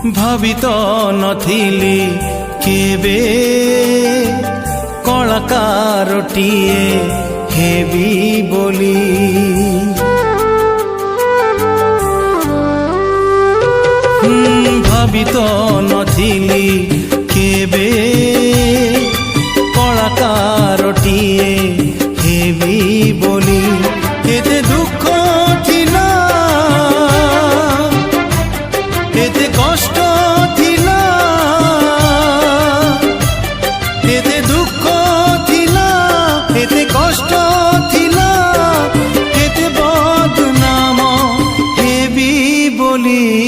ଭାବି ତ ନଥିଲି କେବେ କଳାକାରଟିଏ ହେବି ବୋଲି। ଭାବି ତ ନଥିଲି କେବେ କଳାକାରଟିଏ ହେବି ବୋଲି। ଏତେ ଦୁଃଖ ଥିଲା, এতে কষ্ট ଥିଲା, এতে দুঃখ ଥିଲା, এতে কষ্ট ଥିଲା, এতে বদনাম হেবি বলি।